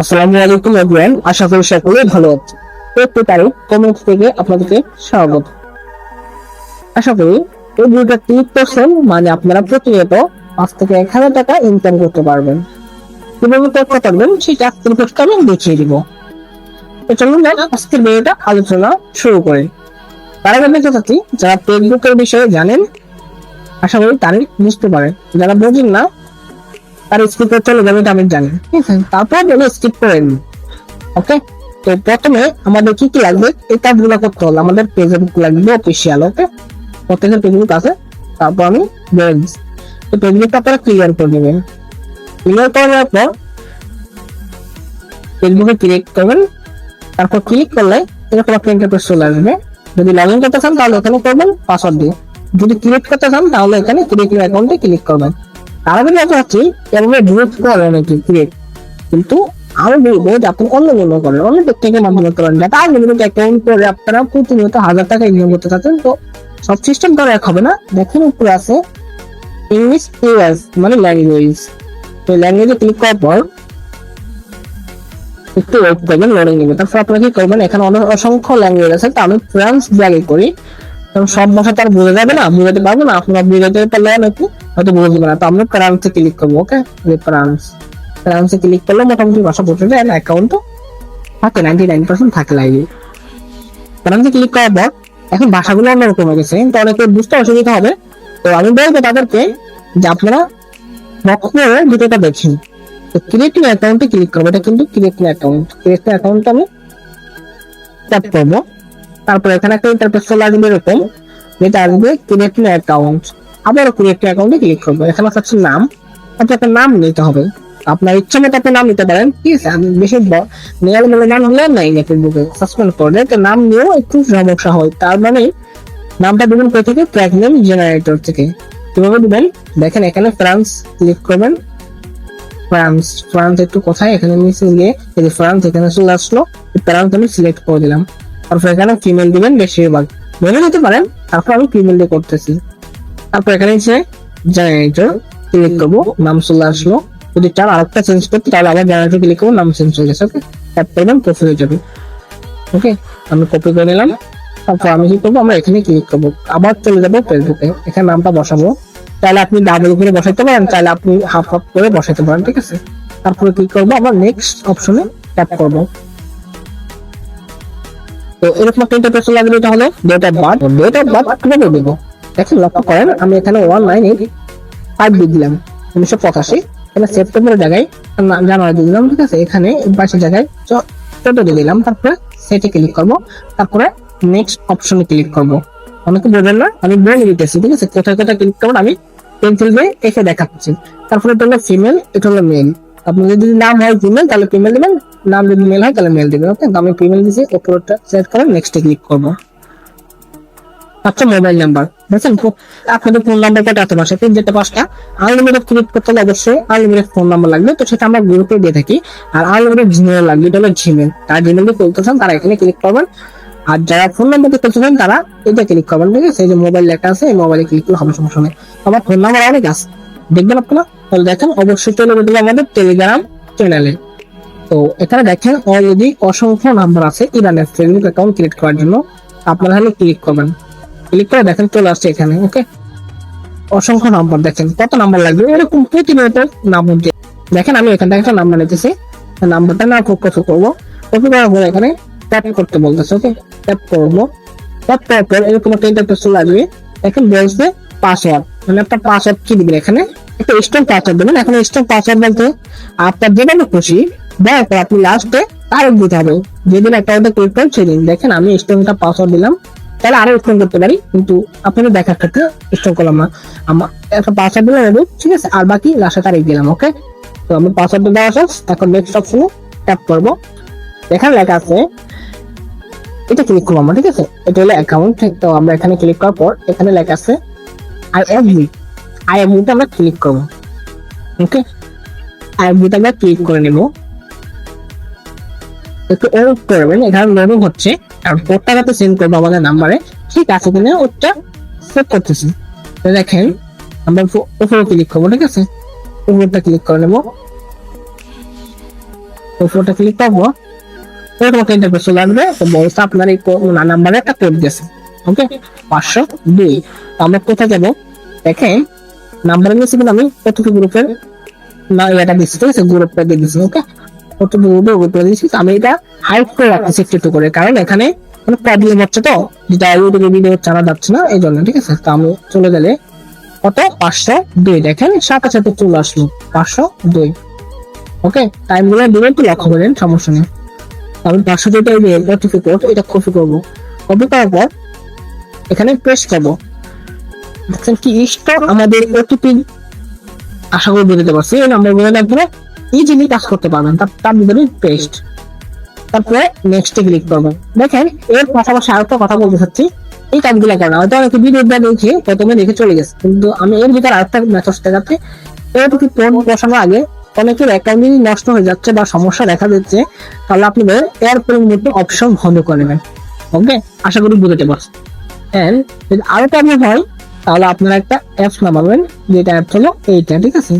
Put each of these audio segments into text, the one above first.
আসসালামু আলাইকুম এভরিওয়ান, আশা করি সকলেই ভালো আছেন। প্রত্যেক তারিখ কমেন্ট থেকে আপনাদেরকে স্বাগত। আশা করি এই ভিডিওটা ক্লিক করছেন মানে আপনারা প্রতিনিয়ত 5 থেকে 1,000 টাকা ইনকাম করতে পারবেন। কিভাবে করতে পারবেন সেটা আজকের পোস্টে আমি দেখিয়ে দিব। তো চলুন আজকের ভিডিওটা আলোচনা শুরু করি। তার আগে আমি চাচ্ছি যারা ফেসবুকের বিষয়ে জানেন আশা করি তারাই বুঝতে পারেন, যারা বোঝেন না তার স্কিপ করতে চলে যাবে, আমি জানি। ঠিক আছে, তারপর বলে স্কিপ করেন। ওকে, তো প্রথমে আমাদের কি কি লাগবে এই কাজগুলো করতে হলে আমাদের ফেসবুক লাগবে অফিসিয়াল। ওকে, প্রত্যেকের ফেসবুক আছে। তারপর আমি বলে দিচ্ছি, তো ফেসবুকটা আপনারা ক্লিয়ার করে দেবেন। ক্লিয়ার করার পর ফেসবুকে ক্লিক করবেন। তারপর ক্লিক করলে এরকম একটা ইন্টারফেস চলে আসবে। যদি লগ ইন করতে চান তাহলে এখানে করবেন পাসওয়ার্ড দিয়ে। যদি ক্রিয়েট করতে চান তাহলে এখানে ক্রিয়েট ইউর অ্যাকাউন্টে ক্লিক করবেন। তার আগে দেখা যাচ্ছে এভাবে ডিলিট করে নাকি ক্রিয়েট, কিন্তু আমি বলবো যে আপনি অন্য করেন, অন্য টেকনিকের মাধ্যমে করেন, যাতে আনলিমিটেড অ্যাকাউন্ট করে আপনারা প্রতিনিয়ত 1,000 টাকা ইনকাম করতে থাকেন। তো সব সিস্টেম তো এক হবে না। দেখেন উপরে আছে ইংলিশ ইউএস মানে ল্যাঙ্গুয়েজ। তো ল্যাঙ্গুয়েজে ক্লিক করার পর একটু ওয়েট করবেন, লোডিং নেবে। তারপর আপনারা কি করবেন, এখানে অনেক অসংখ্য ল্যাঙ্গুয়েজ আছে। তো আমি ফ্রান্স দিয়ে করি, কারণ সব ভাষা তো আর বোঝা যাবে না, বুঝাতে পারবো না। আপনারা বুঝাতে পারলে একটু হয়তো বুঝে দিবে না। তো আমরা ফ্রান্সে ক্লিক করবো। ওকে, ফ্রান্সে ক্লিক করলে মোটামুটি ভাষা বুঝে যায়, অ্যাকাউন্ট থাকে 99% থাকে লাগে। ফ্রান্সে ক্লিক করার পর এখন ভাষাগুলো অন্যরকম হয়ে গেছে, কিন্তু অনেকে বুঝতে অসুবিধা হবে। তো আমি বলবো তাদেরকে যে আপনারা ভিডিওটা দেখেন। তো ক্রিয়েটিভ অ্যাকাউন্টে ক্লিক করবো। এটা কিন্তু ক্রিয়েটিভ অ্যাকাউন্ট আমি ট্যাপ করবো। তারপর এখানে একটা ইন্টারফেস চলে আসবে এরকম, যেটা আসবে ক্রিয়েটিভ অ্যাকাউন্ট। আবারও ক্রিয়েটিভ অ্যাকাউন্টে ক্লিক করবো। এখানে হচ্ছে নাম, আপনাকে নাম নিতে হবে। আপনার ইচ্ছা মতো আপনি নাম নিতে পারেন। ঠিক আছে, আমি বেশি নেয়াল মেলে নাম হলে নাই না, ফেসবুকে সাসপেন্ড করে তো নাম নিয়েও একটু সমস্যা হয়। তার মানে নামটা দিবেন কোথা থেকে, ট্র্যাক নেম জেনারেটর থেকে। কিভাবে দিবেন দেখেন, এখানে ফ্রান্স ক্লিক করবেন। ফ্রান্স একটু কোথায়, এখানে নিচে গিয়ে এই যে ফ্রান্স এখানে চলে আসলো। ফ্রান্স আমি সিলেক্ট করে দিলাম। তারপর এখানে ফিমেল দিবেন বেশিরভাগ, মেলে নিতে পারেন। তারপর আমি ফিমেল দিয়ে করতেছি। তারপর এখানে এসে জেনারেটর ক্লিক করবো, নাম চলে আসলো। যদি চান আরেকটা চেঞ্জ করতে তাহলে আবার জেনারেটর ক্লিক করবো, নাম চেঞ্জ হয়ে গেছে। ওকে, ট্যাপ করবেন, কপি হয়ে যাবে। ওকে, আমি কপি করে নিলাম। তারপর আমি কি করবো, আমরা এখানে ক্লিক করবো, আবার চলে যাবো ফেসবুকে। এখানে নামটা বসাবো। চাইলে আপনি ডাবল করে বসাইতে পারেন, চাইলে আপনি হাফ হাফ করে বসাইতে পারেন। ঠিক আছে, তারপরে কি করবো, আবার নেক্সট অপশনে ট্যাপ করবো। তো এরকম একটা ইন্টারফেস লাগবে। এটা হলো ডেট অফ বার্থ কিভাবে দেবো দেখেন, লক্ষ্য করেন আমি এখানে 1985 দিয়ে দিলাম, 1985। এখানে সেপ্টেম্বরের জায়গায় জানুয়ারি দিয়ে দিলাম। ঠিক আছে, এখানে 22 জায়গায় 14 দিয়ে দিলাম। তারপরে সেটে ক্লিক করবো। তারপরে নেক্সট অপশনে ক্লিক করবো। অনেকে বলবেন না, আমি বলে দিতেছি। ঠিক আছে, কোথায় কোথায় ক্লিক করবেন আমি পেন্সিল দিয়ে এসে দেখাচ্ছি। তারপরে এটা হলো ফিমেল, এটা হলো মেল। আপনি যদি নাম হয় ফিমেল তাহলে ফিমেল দিবেন, নাম যদি মেল হয় তাহলে মেল দিবেন। ওকে, আমি ফিমেল দিয়েছি, উপরটা সিলেক্ট করে নেক্সটে ক্লিক করবো। আচ্ছা, মোবাইল নাম্বার দেখেন, আপনাদের ফোন নাম্বার কটা আছে বাসাতে, যেটা 5টা। আনলিমিটেড ক্রিয়েট করতে হলে অবশ্যই আনলিমিটেড ফোন নাম্বার লাগবে, তো সেটা আমরা গ্রুপে দিয়ে থাকি। আর আনলিমিটেড জিমেল লাগবে, এটা হলো জিমেল। তারা জিমেল দিয়ে করতে চান তারা এখানে ক্লিক করবেন। আর যারা ফোন নাম্বার দিতে চান তারা এটা ক্লিক করবেন। ঠিক আছে, এই যে মোবাইল লেখা আছে, এই মোবাইলে ক্লিক করলে হবে, সমস্যা নেই। আমার ফোন নাম্বার অনেক আছে, দেখবেন আপনারা। তাহলে দেখেন অবশ্যই চলে যেতে আমাদের টেলিগ্রাম চ্যানেলে। তো এখানে দেখেন অলরেডি অসংখ্য নাম্বার আছে ইরানের ফেসবুক অ্যাকাউন্ট ক্রিয়েট করার জন্য। আপনারা হলে ক্লিক করবেন, ক্লিক করে দেখেন চলে আসছে এখানে। ওকে, অসংখ্য নাম্বার, দেখেন কত নাম্বার লাগবে, এরকম প্রতিনিয়ত নাম্বার দিয়ে দেখেন। আমি এখান থেকে একটা নাম্বার নিতেছি, নাম্বারটা না কপি করবো। কপি করার পরে এখানে ট্যাপ করতে বলতেছে। ওকে, ট্যাপ করবো। ট্যাপ করার পর এরকম একটা ইন্টারফেস লাগবে। এখন বলছে পাসওয়ার্ড, মানে একটা পাসওয়ার্ড কি দিবেন, এখানে একটা স্ট্রং পাসওয়ার্ড দেবেন। এখন স্ট্রং পাসওয়ার্ড বলতে আপনার যেটা খুশি দেওয়ার পর আপনি লাস্টে তারিখ দিতে হবে, যেদিন অ্যাকাউন্টে ক্লিক করেন সেদিন। দেখেন আমি স্ট্রংটা পাসওয়ার্ড দিলাম, তাহলে আরো স্ট্রং করতে পারি, কিন্তু আপনাদের দেখার ক্ষেত্রে স্ট্রং করলাম না। আমার একটা পাসওয়ার্ড দিলাম, ঠিক আছে, আর বাকি লাস্টে তারিখ দিলাম। ওকে, তো আমি পাসওয়ার্ডটা দেওয়া শেষ। এখন নেক্সট অপশনে ট্যাপ করবো। এখানে লেখা আছে, এটা ক্লিক করবো আমরা। ঠিক আছে, এটা হলো অ্যাকাউন্ট। তো আমরা এখানে ক্লিক করার পর এখানে লেখা আছে আইএফবি আমরা ক্লিক করবো। ওকে, আইএফবিতে আমরা ক্লিক করে নিব। একটু ওয়েট করবেন, এখানে লোডিং হচ্ছে। আর কোডটা যাতে সেন্ড করবো আমাদের নাম্বারে, ঠিক আছে কিনা ওটা সেভ করতেছি। দেখেন আমরা উপরে ক্লিক করবো। ঠিক আছে, উপরটা ক্লিক করে নেবো। উপরটা ক্লিক করবো, এরকম একটা ইন্টারফেস চলে আসবে। তো বলছে আপনার এই নাম্বারে একটা কোড গেছে, ওকে 502। আমরা কোথায় যাবো দেখেন, নাম্বার নিয়েছি কিন্তু আমি কতটুকু গ্রুপের না এটা দিচ্ছি, ঠিক আছে, গ্রুপটা দিয়ে দিচ্ছি, ওকে কতটুকু গ্রুপে দিচ্ছি। আমি এটা হাইড করে রাখতেছি একটু করে, কারণ এখানে কোনো প্রবলেম হচ্ছে, তো যেটা ইউটিউবে ভিডিও চালা যাচ্ছে না এই জন্য, ঠিক আছে। তো আমি চলে গেলে কত 502 দেখেন সাথে সাথে চলে আসলো 502, ওকে। টাইম গুলো দিলে একটু লক্ষ্য করেন, সমস্যা নেই। আমি 502টা ওটিপি কোড এটা কপি করবো, কপি করার পর এখানে পেস্ট করবো। দেখছেন কি স্টোর আমাদের ওটিপি, আশা করি বুঝতে পারছি। এই নাম্বার গুলো একবারে ইজিলি কাজ করতে পারবেন। তার ভিতরে পেস্ট, তারপরে নেক্সটে ক্লিক করবেন। দেখেন এর পাশাপাশি আরেকটা কথা বলতে চাচ্ছি, এই কাজগুলো কেন হয়তো অনেকে ভিডিওটা দেখে প্রথমে দেখে চলে গেছে, কিন্তু আমি এর ভিতরে আরেকটা মেথড দেখাচ্ছি। ওটিপি কোড বসানোর আগে অনেকের অ্যাকাউন্ট নষ্ট হয়ে যাচ্ছে বা সমস্যা দেখা দিচ্ছে, তাহলে আপনাদের এয়ারপ্লেন মোড অপশন বন্ধ করে নেবেন, ওকে। আশা করি বুঝতে পারছেন। এন্ড যদি আরো প্রবলেম হয় তাহলে আপনারা একটা অ্যাপস নামাবেন, যেটা অ্যাপ হলো এইটা, ঠিক আছে।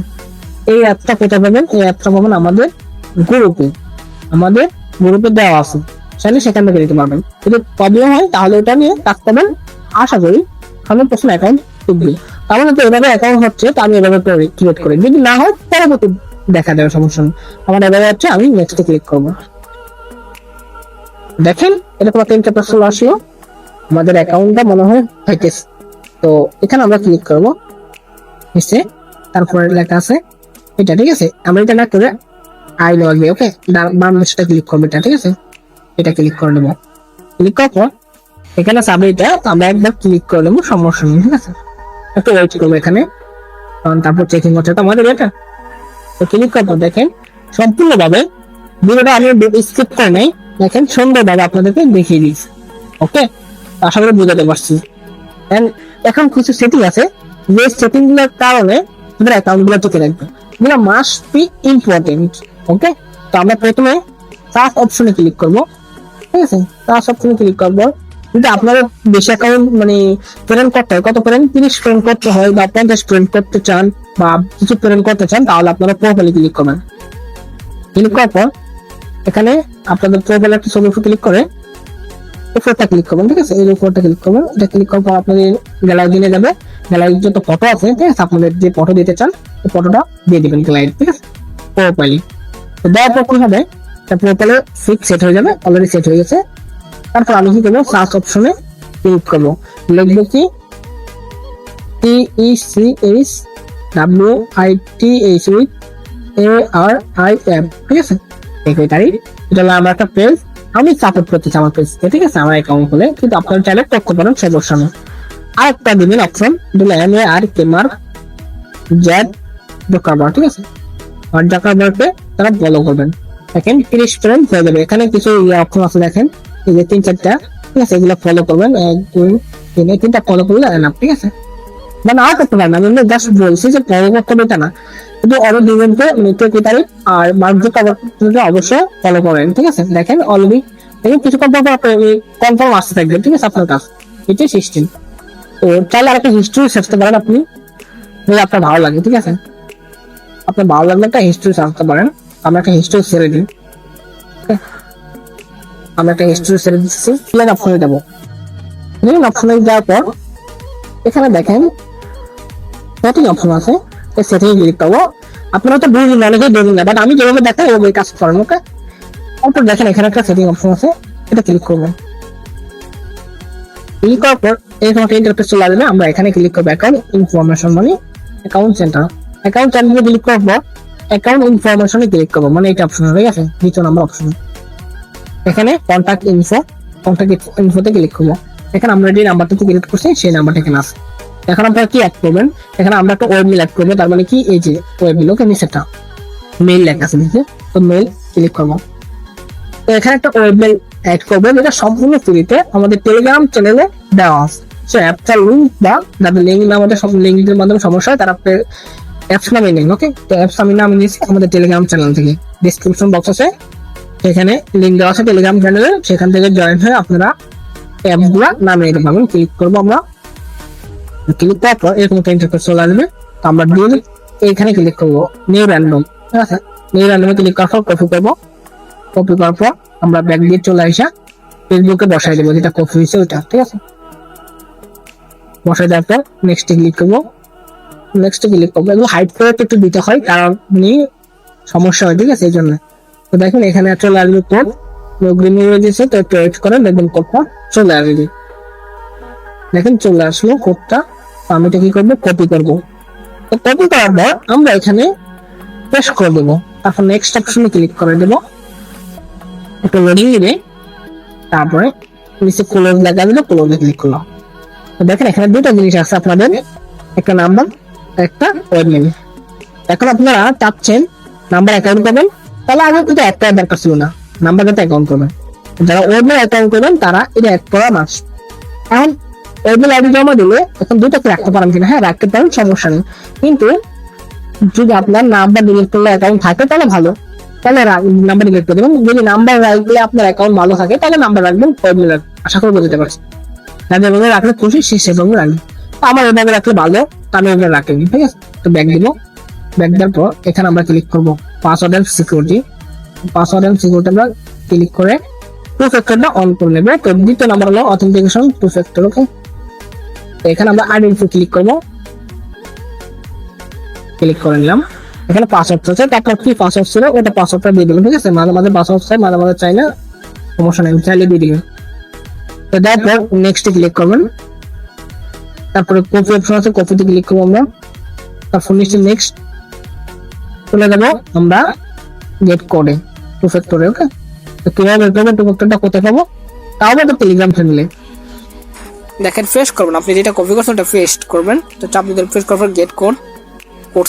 এই অ্যাপটা কোথায় পাবেন, এই অ্যাপটা পাবেন আমাদের গ্রুপে দেওয়া আছে, চাইলে সেখান থেকে দিতে পারবেন। যদি প্রবলেম হয় তাহলে ওটা নিয়ে কাজ করবেন, আশা করি 100% অ্যাকাউন্ট খুলবে। তাহলে তো এভাবে অ্যাকাউন্ট হচ্ছে, তো আমি এভাবে ক্রিয়েট করি, যদি না হয় পরবর্তী দেখা দেবে, সমস্যা নেই। আমার এভাবে হচ্ছে, আমি নেক্সটে ক্লিক করবো। দেখেন এরকম একটা ইন্টারফেস চলে আসলো, আমাদের অ্যাকাউন্টটা মনে হয় হইতেছে। তো এখানে আমরা ক্লিক করবো নিচে, তারপরে লেখা আছে এটা, ঠিক আছে। আমরা এটা না করে আই লগ ইন, ওকে, বাম পাশটা ক্লিক করবো এটা, ঠিক আছে। এটা ক্লিক করে নেবো, ক্লিক করার পর এখানে যাবে এটা, আমরা একবার ক্লিক করে নেবো, সমস্যা নেই, ঠিক আছে। একটু ওয়েট করবো এখানে, কারণ তারপর চেকিং হচ্ছে তো আমাদের এটা। তো ক্লিক করার পর দেখেন সম্পূর্ণভাবে ভিডিওটা আমি স্কিপ করে নাই, দেখেন সুন্দরভাবে আপনাদেরকে দেখিয়ে দিয়েছি, ওকে। আশা করি বুঝাতে পারছি। এখন কিছু সেটিং আছে, যে সেটিং গুলোর কারণে আমাদের অ্যাকাউন্ট গুলো টিকে রাখবে, এগুলো মাস্ট বি ইম্পর্টেন্ট, ওকে। তো আমরা প্রথমে সার্চ অপশনে ক্লিক করবো, ঠিক আছে। সার্চ অপশনে ক্লিক করবো, যদি আপনারা বেশি অ্যাকাউন্ট মানে প্রেরণ করতে হয়, কত প্রেরণ 30 প্রেরণ করতে হয় বা 50 প্রেরণ করতে চান বা কিছু প্রেরণ করতে চান, তাহলে আপনারা প্রোফাইলে ক্লিক করবেন। ক্লিক করার পর এখানে আপনাদের প্রোফাইলে একটা ছবি ক্লিক করে উপরটা ক্লিক করবেন, ঠিক আছে। এই উপরটা ক্লিক করবেন, এটা ক্লিক করার পর আপনাদের গ্যালারি দিনে যাবে, গ্যালারির যত ফটো আছে, ঠিক আছে, আপনাদের যে ফটো দিতে চান এই ফটোটা দিয়ে দিবেন গ্যালারি, ঠিক আছে, প্রোফাইলে। তো দেওয়ার পর কি হবে, প্রোফাইলে ফিক্স সেট হয়ে যাবে, অলরেডি সেট হয়ে গেছে। তারপর আমি কি করবো, সার্চ অপশনে ক্লিক করবো, লিখবো কি TECHWITHARIM, ঠিক আছে। সেক্রেটারি, এটা হলো আমার একটা পেজ, আমি সাপোর্ট করতে চাই আমার পেজকে, ঠিক আছে, আমার অ্যাকাউন্ট খুলে, কিন্তু আপনারা চাইলে করতে পারেন, সমস্যা নেই। আরেকটা দিবেন অপশন, দিলে MARK মার্ক জ্যাড জকারবার্গ, ঠিক আছে। আর জকারবার্গকে তারা ফলো করবেন, দেখেন 30 ফ্রেন্ড হয়ে যাবে। এখানে কিছু অপশন আছে দেখেন, এই যে 3-4টা, ঠিক আছে, এগুলো ফলো করবেন, 1 2 3 এই 3টা ফলো করলে না, ঠিক আছে। মানে আর করতে পারেন, আমি জাস্ট বলছি যে ফলো করতে হবে তা না, কিন্তু অর্ডার দিবেন তো সেক্রেটারি আর মার্ক জকারবার্গকে অবশ্যই ফলো করেন, ঠিক আছে। দেখেন অলরেডি কিছু কনফার্ম আসতে থাকবে, ঠিক আছে, আপনার কাছে এটাই সিস্টেম। তো চাইলে আরেকটা হিস্ট্রি সার্চতে পারেন আপনি, যদি আপনার ভালো লাগে, ঠিক আছে। আপনার ভালো লাগলে একটা হিস্ট্রি সার্চতে পারেন। আমরা একটা হিস্ট্রি ছেড়ে দিই, আমরা একটা হিস্ট্রি ছেড়ে দিচ্ছি, প্লেন অপশনে যাবো। প্লেন অপশনে যাওয়ার পর এখানে দেখেন সেটিং অপশন আছে, এই সেটিং ক্লিক করবো। আপনারা তো বুঝবেন, অনেকেই বুঝবেন না, বাট আমি যেভাবে দেখাই ওভাবে কাজ করেন, ওকে। তারপর দেখেন এখানে একটা সেটিং অপশন আছে, এটা ক্লিক করবেন। ক্লিক করার পর এরকম একটা ইন্টারফেস চলে আসবে, আমরা এখানে ক্লিক করবো অ্যাকাউন্ট ইনফরমেশন, মানে অ্যাকাউন্ট সেন্টার। অ্যাকাউন্ট সেন্টারে ক্লিক করার পর অ্যাকাউন্ট ইনফরমেশনে ক্লিক করবো, মানে এটা অপশন, ঠিক আছে, 2 নম্বর অপশন। এখানে কন্ট্যাক্ট ইনফোতে ক্লিক করবো। এখানে আমরা যে নাম্বারটা ক্রিয়েট করছি সেই নাম্বারটা এখানে আছে। এখন আপনারা কি অ্যাড করবেন, এখানে আমরা একটা ওয়েব মেল অ্যাড করবো, তার মানে কি এই যে ওয়েব মেল, ওকে, নিচেটা মেল লেখা আছে নিচে, তো মেল ক্লিক করবো। তো এখানে একটা ওয়েব মেল অ্যাড করবেন, এটা সম্পূর্ণ ফ্রিতে আমাদের টেলিগ্রাম চ্যানেলে দেওয়া আছে। সো অ্যাপটার লিঙ্ক বা যাদের লিঙ্ক না, আমাদের সব লিঙ্কের মাধ্যমে সমস্যা হয় তারা অ্যাপস নামে নিন, ওকে। তো অ্যাপস আমি নামে নিয়েছি আমাদের টেলিগ্রাম চ্যানেল থেকে, ডিসক্রিপশন বক্স আছে, সেখানে লিঙ্ক দেওয়া আছে টেলিগ্রাম চ্যানেলে, সেখান থেকে জয়েন হয়ে আপনারা অ্যাপগুলা নামে নিতে পারবেন। ক্লিক করবো আমরা, ক্লিক করার পর এরকম একটা ইন্টারফেস চলে আসবে। তো আমরা এখানে ক্লিক করবো নিউ র্যান্ডম, ঠিক আছে। নিউ র্যান্ডমে ক্লিক করার পর কপি করবো, কপি করার পর আমরা ব্যাক দিয়ে চলে আসা ফেসবুকে বসাই দেবো, যেটা কপি হয়েছে ওইটা। ঠিক আছে, বসাই দেওয়ার পর নেক্সটে ক্লিক করবো। এগুলো হাইড করে একটু দিতে হয়, কারণ সমস্যা হয়। ঠিক আছে, এই জন্য। তো দেখেন এখানে চলে আসবে কোড, গ্রিন হয়ে গেছে, তো একটু ওয়েট করেন, দেখবেন কোডটা চলে আসবে। দেখেন চলে আসলো কোডটা। আমি এটা কি করবো, কপি করবো। তো কপি করার পর আমরা এখানে পেস্ট করে দেবো, তারপর নেক্সট অপশনে ক্লিক করে দেবো, একটু লোডিং দিবে, তারপরে নিচে ক্লোজ দেখা দিলে ক্লোজে ক্লিক করলাম। তো দেখেন এখানে দুটো জিনিস আছে আপনাদের, একটা নাম্বার, একটা ওয়েব নেম। এখন আপনারা চাচ্ছেন নাম্বার অ্যাকাউন্ট করবেন, তাহলে আগে কিন্তু একটা দরকার ছিল না, নাম্বারটা অ্যাকাউন্ট করবেন। যারা ওয়েব মেল অ্যাকাউন্ট করবেন তারা এটা অ্যাড করা মাস। এখন ওয়েব মেল আইডি জমা দিলে এখন দুটোকে রাখতে পারেন কিনা, হ্যাঁ রাখতে পারেন, সমস্যা নেই। কিন্তু যদি আপনার নাম্বার ডিলিট করলে অ্যাকাউন্ট থাকে তাহলে ভালো, তাহলে নাম্বার ডিলিট করে দেবেন। যদি নাম্বার রাখলে আপনার অ্যাকাউন্ট ভালো থাকে তাহলে নাম্বার রাখবেন ওয়েব মেল। আশা করি বুঝতে পারছি। যেভাবে রাখলে খুশি সেভাবে রাখবেন। আমার এভাবে রাখলে ভালো, আমি এভাবে রাখিনি। ঠিক আছে, তো ব্যাক দিব। ব্যাক দেওয়ার পর এখানে আমরা ক্লিক করবো পাসওয়ার্ড এন্ড সিকিউরিটি। আমরা ক্লিক করে টু ফ্যাক্টরটা অন করে নেবে। তো দ্বিতীয় নাম্বার হলো অথেন্টিকেশন টু ফ্যাক্টর। ওকে, এখানে আমরা আইডেন্টিটি ক্লিক করবো, ক্লিক করে নিলাম। এখানে পাসওয়ার্ড আছে, তারপর কি পাসওয়ার্ড ছিল ওটা পাসওয়ার্ডটা দিয়ে দিলাম। ঠিক আছে, মাঝে মাঝে পাসওয়ার্ড চাই, মাঝে মাঝে চাই না, সমস্যা নেই, চাইলে দিয়ে দিবেন। তো তারপর নেক্সট ক্লিক করবেন, তারপরে কপি অপশন আছে, কপিতে ক্লিক করবো আমরা, তারপর নিচে নেক্সট চলে যাবো আমরা গেট কোডে, টু ফ্যাক্টরে। ওকে, তো কিভাবে বের করবেন টু ফ্যাক্টরটা, কোথায় পাবো, তাও একটা টেলিগ্রাম চ্যানেলে। দেখেন পেস্ট করবেন, আপনি যেটা কপি করছেন ওটা পেস্ট করবেন। তো চাপ দিয়ে পেস্ট করার গেট কোড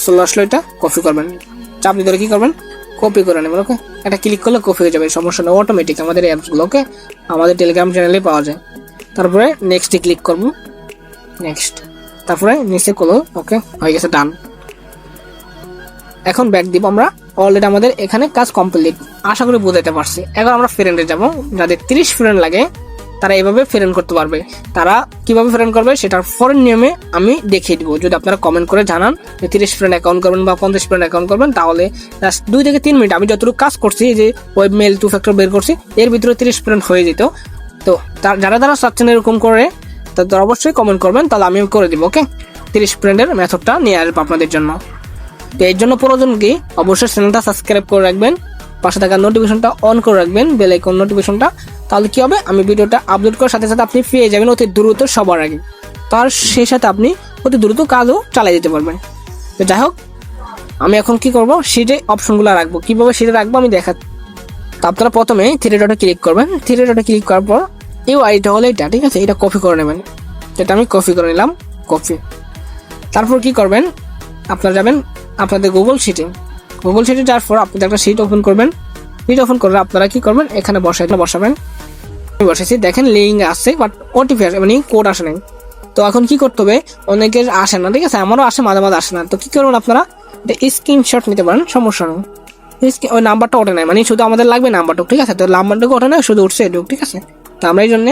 চলে আসলো, এটা কপি করবেন। চাপ দিয়ে কি করবেন, কপি করে নেবেন। ওকে, এটা ক্লিক করলে কপি হয়ে যাবে, সমস্যা নেই, অটোমেটিক আমাদের অ্যাপস গুলোকে আমাদের টেলিগ্রাম চ্যানেলে পাওয়া যায়। তারপরে নেক্সটে ক্লিক করবো, নেক্সট, তারপরে নিচে করলো। ওকে, হয়ে গেছে, ডান। এখন ব্যাক দিব আমরা। অলরেডি আমাদের এখানে কাজ কমপ্লিট, আশা করি বুঝাতে পারছি। এখন আমরা ফ্রেন্ডে যাব, যাদের 30 ফ্রেন্ড লাগে তারা এইভাবে ফ্রেন্ড করতে পারবে। তারা কিভাবে ফ্রেন্ড করবে সেটার ফরেন নিয়মে আমি দেখিয়ে দিব। যদি আপনারা কমেন্ট করে জানান যে 30 ফ্রেন্ড অ্যাকাউন্ট করবেন বা 50 ফ্রেন্ড অ্যাকাউন্ট করবেন, তাহলে জাস্ট 2 থেকে 3 মিনিট আমি যতটুকু কাজ করছি, যে ওয়েব মেল টু ফ্যাক্টর বের করছি, এর ভিতরে 30 ফ্রেন্ড হয়ে যেত। তো যারা চাচ্ছেন এরকম করে, তারা অবশ্যই কমেন্ট করবেন, তাহলে আমি করে দিব। ওকে, 30 ফ্রেন্ডের মেথডটা নিয়ে আসবো আপনাদের জন্য। তো এর জন্য প্রয়োজন কি, অবশ্যই চ্যানেলটা সাবস্ক্রাইব করে রাখবেন, পাশে থাকা নোটিফিকেশনটা অন করে রাখবেন, বেল আইকন নোটিফিকেশনটা। তাহলে কি হবে, আমি ভিডিওটা আপলোড করার সাথে সাথে আপনি পেয়ে যাবেন অতি দ্রুত, সবার আগে। তার সেই সাথে আপনি অতি দ্রুত কাজও চালিয়ে যেতে পারবেন। তো যাই হোক, আমি এখন কি করব, সিটে অপশনগুলো রাখবো। কিভাবে সিটে রাখবো আমি দেখাচ্ছি। তো আপনারা প্রথমে থ্রি ডটে ক্লিক করবেন। থ্রি ডটে ক্লিক করার পর এই আইডিটা হলো এটা। ঠিক আছে, এটা কপি করে নেবেন। এটা আমি কপি করে নিলাম, কপি। তারপর কি করবেন, আপনারা যাবেন আপনাদের গুগল শিটে যাওয়ার পর আপনাদের একটা শিট ওপেন করবেন। শিট ওপেন করলে আপনারা কি করবেন, এখানে বসাবেন। বসেছি, দেখেন লিঙ্ক আসছে, বাট ওটিপি আসে, মানে কোড আসে নাই। তো এখন কি করতে হবে, অনেকের আসে না, ঠিক আছে, আমারও আসে, মাঝে মাঝে আসে না। তো কি করবেন, আপনারা স্ক্রিনশট নিতে পারেন, সমস্যা নেই। ওই নাম্বারটা ওঠে নাই, মানে শুধু আমাদের লাগবে নাম্বারটুক। ঠিক আছে, তো নাম্বারটুকু ওঠে না, শুধু উঠছে এটুক। ঠিক আছে, তো আমরা এই জন্য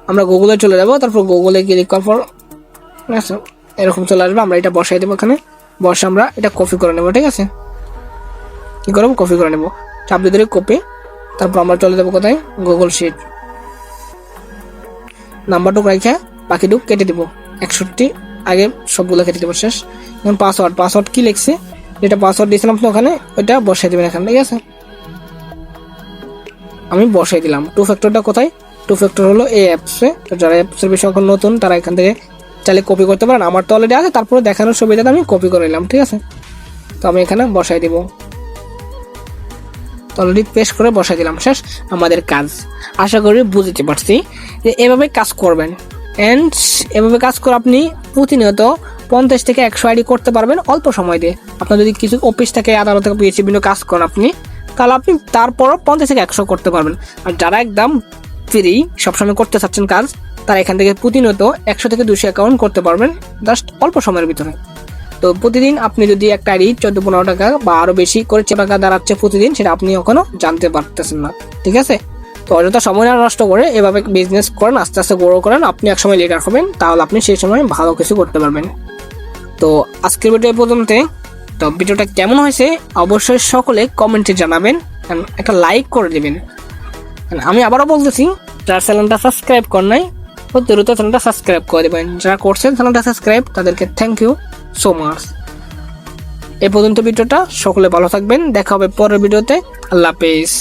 আমরা গুগলে চলে যাবো। তারপর গুগলে ক্লিক করার পর ঠিক আছে, এরকম চলে আসবে। আমরা এটা বসাই দেবো, এখানে বসে আমরা এটা কপি করে নেবো। ঠিক আছে, কি করবো, কপি করে নেবো, চাপ দিয়ে কপি। তারপর আমরা চলে যাবো কোথায়, গুগল শিট। নাম্বারটুক রেখে বাকিটুক কেটে দিব, 61 আগে সবগুলো কেটে দেবো, শেষ। এখন পাসওয়ার্ড কি লিখছে, যেটা পাসওয়ার্ড দিয়েছিলাম তো ওখানে, ওইটা বসাই দেবেন এখানে। ঠিক আছে, আমি বসাই দিলাম। টু ফ্যাক্টরটা কোথায়, টু ফ্যাক্টর হলো এই অ্যাপসে। তো যারা অ্যাপসের বিষয় এখন নতুন, তারা এখান থেকে চাইলে কপি করতে পারেন। আমার তো অলরেডি আছে, তারপরে দেখানোর সুবিধাতে আমি কপি করে নিলাম। ঠিক আছে, তো আমি এখানে বসাই দিব, অলরেডি পেস্ট করে বসাই দিলাম, শেষ আমাদের কাজ। আশা করি বুঝতে পারছি যে এভাবে কাজ করবেন। এন্ড এভাবে কাজ করে আপনি প্রতিনিয়ত 50 থেকে 100 আইডি করতে পারবেন অল্প সময় দিয়ে। আপনার যদি কিছু অফিস থেকে, আদালত থেকে বিভিন্ন কাজ করেন আপনি, তাহলে আপনি তারপরও 50 থেকে 100 করতে পারবেন। আর যারা একদম ফ্রি, সবসময় করতে চাচ্ছেন কাজ, তারা এখান থেকে প্রতিনিয়ত 100 থেকে 200 অ্যাকাউন্ট করতে পারবেন জাস্ট অল্প সময়ের ভিতরে। তো প্রতিদিন আপনি যদি একটা আইডি 14-15 টাকা বা আরো বেশি করে টাকা দাঁড়াচ্ছে প্রতিদিন, সেটা আপনি এখনো জানতে পারতেছেন না। ঠিক আছে, তো অযথা সময় না নষ্ট করে এভাবে বিজনেস করেন, আস্তে আস্তে গ্রো করেন, আপনি একসময় লিডার হবেন, তাহলে আপনি সেই সময় ভালো কিছু করতে পারবেন। তো আজকের ভিডিও পর্যন্ত। তো ভিডিওটা কেমন হয়েছে অবশ্যই সকলে কমেন্টে জানাবেন। একটা লাইক করে দেবেন। আমি আবারও বলতেছি, যারা চ্যানেলটা সাবস্ক্রাইব করেন নাই দ্রুত চ্যানেলটা সাবস্ক্রাইব করে দেবেন, যারা করছেন চ্যানেলটা সাবস্ক্রাইব তাদেরকে থ্যাংক ইউ সো মাচ। এ পর্যন্ত ভিডিওটা, সকলে ভালো থাকবেন, দেখা হবে পরের ভিডিওতে। আল্লাহ হাফেজ।